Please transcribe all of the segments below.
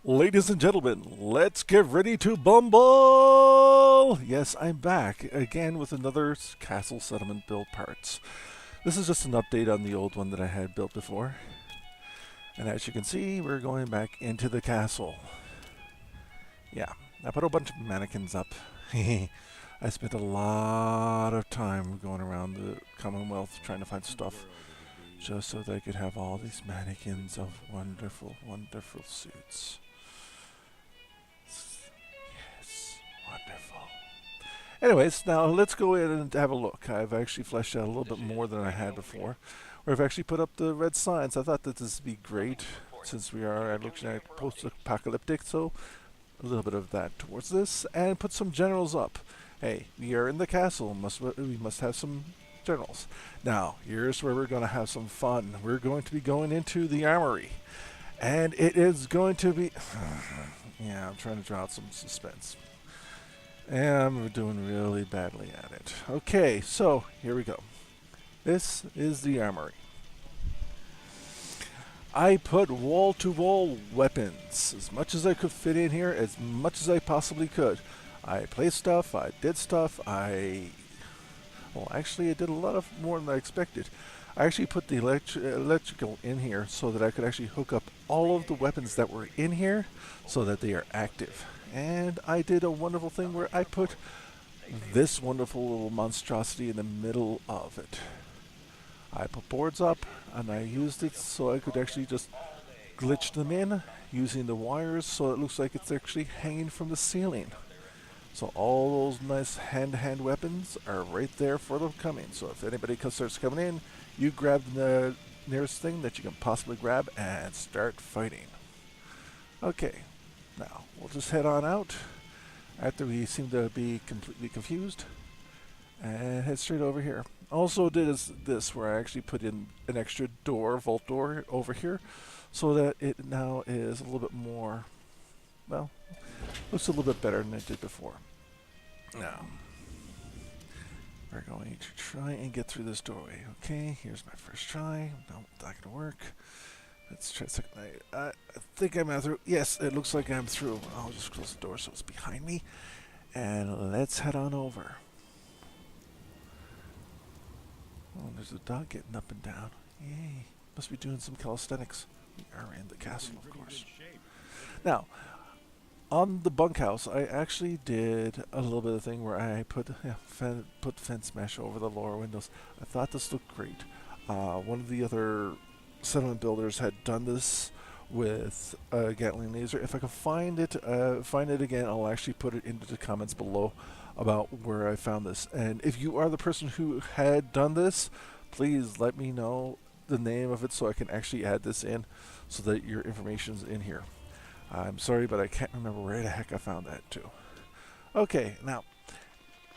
Ladies and gentlemen, let's get ready to bumble! Yes, I'm back again with another castle settlement build parts. This is just an update on the old one that I had built before. And as you can see, we're going back into the castle. Yeah, I put a bunch of mannequins up. I spent a lot of time going around the Commonwealth trying to find stuff just so that I could have all these mannequins of wonderful, wonderful suits. Yes, wonderful. Anyways, now let's go in and have a look. I've actually fleshed out a little bit more than I had before. Where I've actually put up the red signs. I thought that this would be great since we are looking at post-apocalyptic, so a little bit of that towards this, and put some generals up. Hey, we are in the castle. We must have some generals. Now, here's where we're going to have some fun. We're going to be going into the armory. And it is going to be... yeah, I'm trying to draw out some suspense. And I'm doing really badly at it. Okay, so here we go. This is the armory. I put wall-to-wall weapons as much as I could fit in here, as much as I possibly could. I placed stuff, I did stuff, well, actually, I did a lot of more than I expected. I actually put the electrical in here so that I could actually hook up all of the weapons that were in here so that they are active. And I did a wonderful thing where I put this wonderful little monstrosity in the middle of it. I put boards up and I used it so I could actually just glitch them in using the wires so it looks like it's actually hanging from the ceiling. So all those nice hand-to-hand weapons are right there for them coming. So if anybody starts coming in, you grab the nearest thing that you can possibly grab and start fighting. Okay, now we'll just head on out after we seem to be completely confused and head straight over here. Also did is this where I actually put in an extra door, vault door over here so that it now is a little bit more, well, looks a little bit better than it did before. Now, we're going to try and get through this doorway. Okay, here's my first try. No, not going to work. Let's try a second. I think I'm out through. Yes, it looks like I'm through. I'll just close the door so it's behind me. And let's head on over. Oh, there's a dog getting up and down. Yay. Must be doing some calisthenics. We are in the castle, of course. Now, on the bunkhouse, I actually did a little bit of thing where I put fence mesh over the lower windows. I thought this looked great. One of the other settlement builders had done this with a Gatling laser. If I can find it again, I'll actually put it into the comments below about where I found this. And if you are the person who had done this, please let me know the name of it so I can actually add this in so that your information's in here. I'm sorry, but I can't remember where the heck I found that too. Okay, now,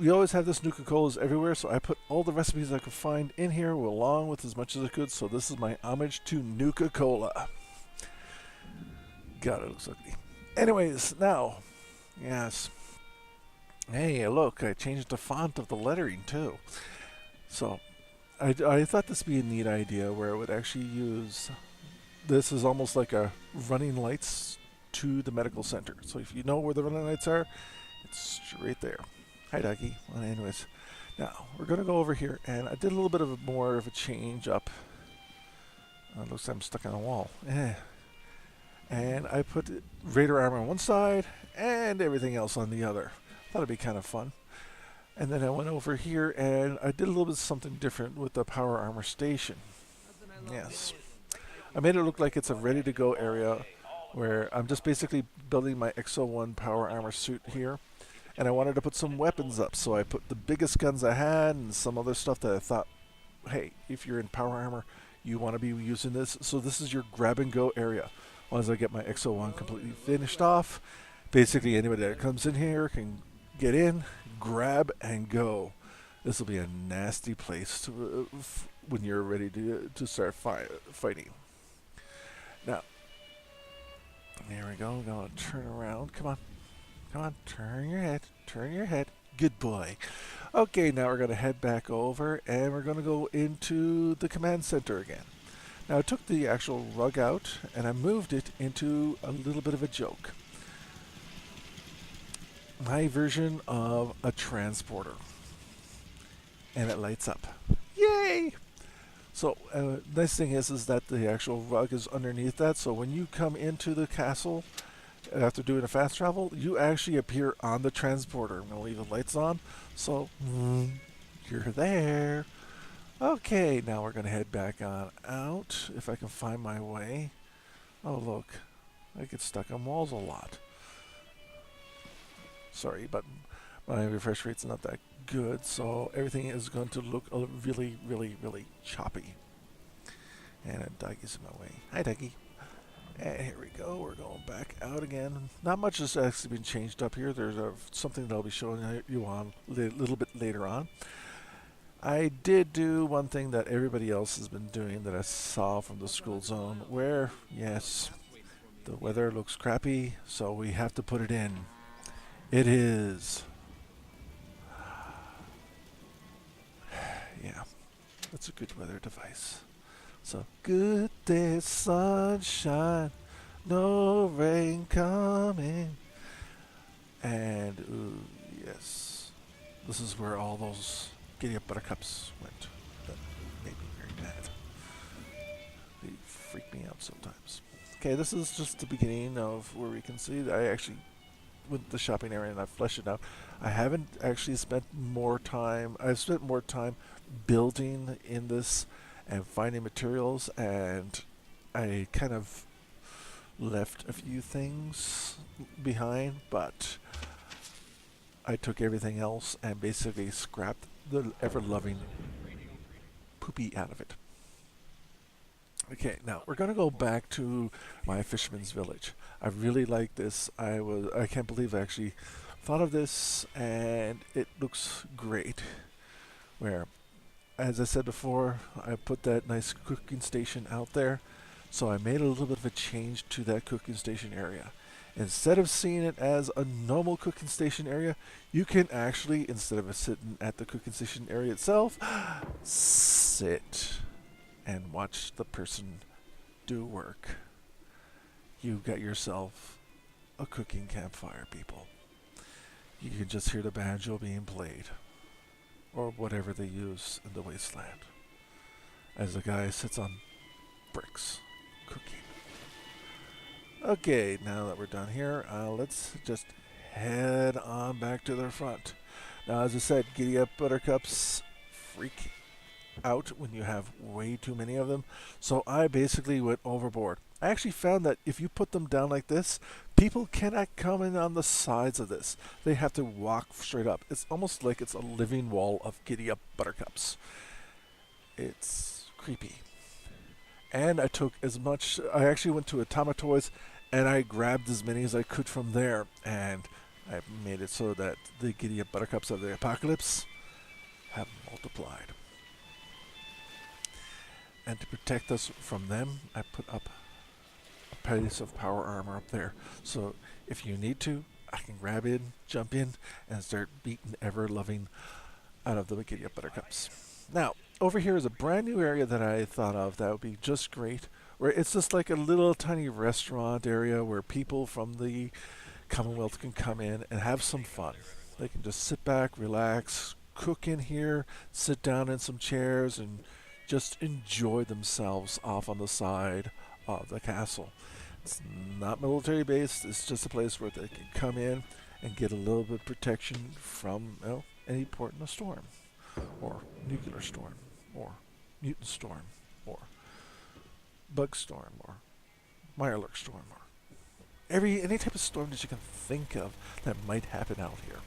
we always have this Nuka-Colas everywhere, so I put all the recipes I could find in here along with as much as I could, so this is my homage to Nuka-Cola. God, it looks ugly. Anyways, now, yes. Hey, look, I changed the font of the lettering too. So, I thought this would be a neat idea where it would actually use... This is almost like a running lights to the medical center. So if you know where the running lights are, it's straight there. Hi, doggy. Well, anyways, now we're going to go over here, and I did a little bit of more of a change up. Looks like I'm stuck on a wall. And I put Raider armor on one side and everything else on the other. Thought it'd be kind of fun. And then I went over here and I did a little bit of something different with the power armor station. Yes. I made it look like it's a ready-to-go area where I'm just basically building my XO1 power armor suit here. And I wanted to put some weapons up, so I put the biggest guns I had and some other stuff that I thought, hey, if you're in power armor, you want to be using this. So this is your grab-and-go area. Once I get my XO1 completely finished off, basically anybody that comes in here can get in, grab, and go. This will be a nasty place to, when you're ready to start fighting. Now, there we go. We're going to turn around. Come on. Come on. Turn your head. Turn your head. Good boy. Okay, now we're going to head back over and we're going to go into the command center again. Now I took the actual rug out and I moved it into a little bit of a joke. My version of a transporter. And it lights up. Yay! So nice thing is that the actual rug is underneath that. So when you come into the castle after doing a fast travel, you actually appear on the transporter. I'm gonna leave the lights on, so you're there. Okay, now we're gonna head back on out if I can find my way. Oh look, I get stuck on walls a lot. Sorry, but my refresh rate's not that good, so everything is going to look really, really, really choppy. And Dougie's in my way. Hi, Dougie. And here we go. We're going back out again. Not much has actually been changed up here. There's something that I'll be showing you on a little bit later on. I did do one thing that everybody else has been doing that I saw from the school zone, where, yes, the weather looks crappy, so we have to put it in. It is. Yeah, that's a good weather device. So, good day, sunshine, no rain coming. And, ooh, yes, this is where all those giddy up buttercups went. That made me very mad. They freak me out sometimes. Okay, this is just the beginning of where we can see that I actually went to the shopping area and I fleshed it out. I haven't actually spent more time. I've spent more time building in this and finding materials, and I kind of left a few things behind, but I took everything else and basically scrapped the ever-loving poopy out of it. Okay, now we're going to go back to my fisherman's village. I really like this. I can't believe I actually thought of this, and it looks great. Where, as I said before, I put that nice cooking station out there. So I made a little bit of a change to that cooking station area. Instead of seeing it as a normal cooking station area, you can actually, instead of sitting at the cooking station area itself, sit and watch the person do work. You got yourself a cooking campfire, people. You can just hear the banjo being played, or whatever they use in the wasteland, as the guy sits on bricks cooking. Okay, now that we're done here, let's just head on back to the front. Now, as I said, giddy up buttercups freak out when you have way too many of them. So I basically went overboard. I actually found that if you put them down like this, people cannot come in on the sides of this. They have to walk straight up. It's almost like it's a living wall of giddy up buttercups. It's creepy. And I took as much, I actually went to Atomatoys and I grabbed as many as I could from there, and I made it so that the giddy up buttercups of the apocalypse have multiplied. And to protect us from them, I put up a piece of power armor up there. So if you need to, I can grab in, jump in, and start beating ever-loving out of the giddy up buttercups. Now, over here is a brand new area that I thought of that would be just great, where it's just like a little tiny restaurant area where people from the Commonwealth can come in and have some fun. They can just sit back, relax, cook in here, sit down in some chairs, and just enjoy themselves off on the side of the castle. It's not military based, it's just a place where they can come in and get a little bit of protection from any port in a storm, or nuclear storm, or mutant storm, or bug storm, or Mirelurk storm, or any type of storm that you can think of that might happen out here.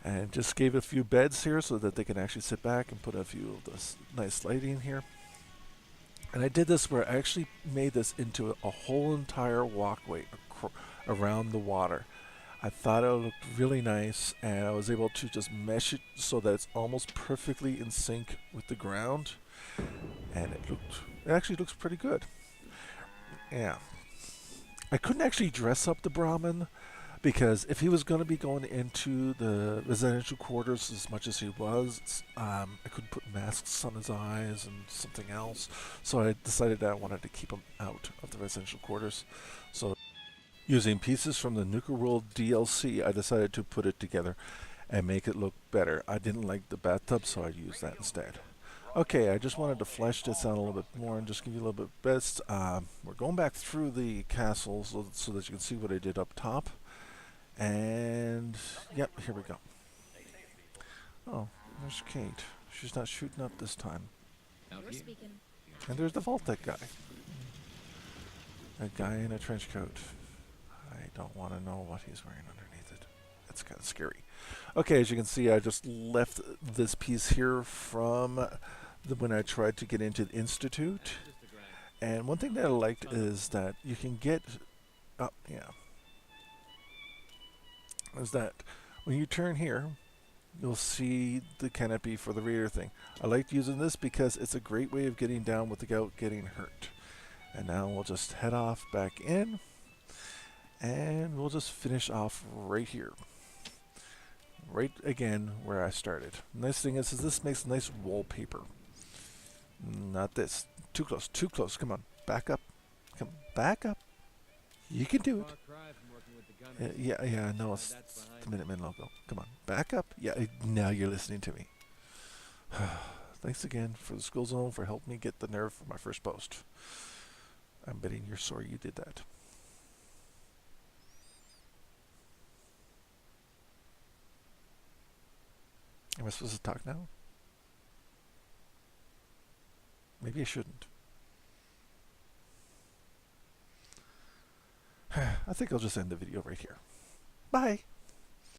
And just gave a few beds here so that they can actually sit back and put a few of this nice lighting here. And I did this where I actually made this into a whole entire walkway around the water. I thought it looked really nice, and I was able to just mesh it so that it's almost perfectly in sync with the ground. And it actually looks pretty good. Yeah. I couldn't actually dress up the Brahmin Because if he was going to be going into the residential quarters as much as he was, I couldn't put masks on his eyes and something else. So I decided that I wanted to keep him out of the residential quarters. So using pieces from the Nuka World DLC, I decided to put it together and make it look better. I didn't like the bathtub, so I used that instead. Okay, I just wanted to flesh this out a little bit more and just give you a little bit best. We're going back through the castle so that you can see what I did up top. And, yep, here we go. Oh, there's Kate. She's not shooting up this time. And there's the Vault-Tec guy. A guy in a trench coat. I don't want to know what he's wearing underneath it. That's kind of scary. Okay, as you can see, I just left this piece here from when I tried to get into the Institute. And one thing that I liked is that you can get... Oh, yeah. Is that when you turn here, you'll see the canopy for the reader thing. I liked using this because it's a great way of getting down without getting hurt. And now we'll just head off back in, and we'll just finish off right here. Right again where I started. Nice thing is this makes nice wallpaper. Not this. Too close, too close. Come on, back up. Come back up. You can do it. Yeah, I know it's the Minutemen logo. Come on, back up. Yeah, now you're listening to me. Thanks again for the school zone for helping me get the nerve for my first post. I'm betting you're sorry you did that. Am I supposed to talk now? Maybe I shouldn't. I think I'll just end the video right here. Bye.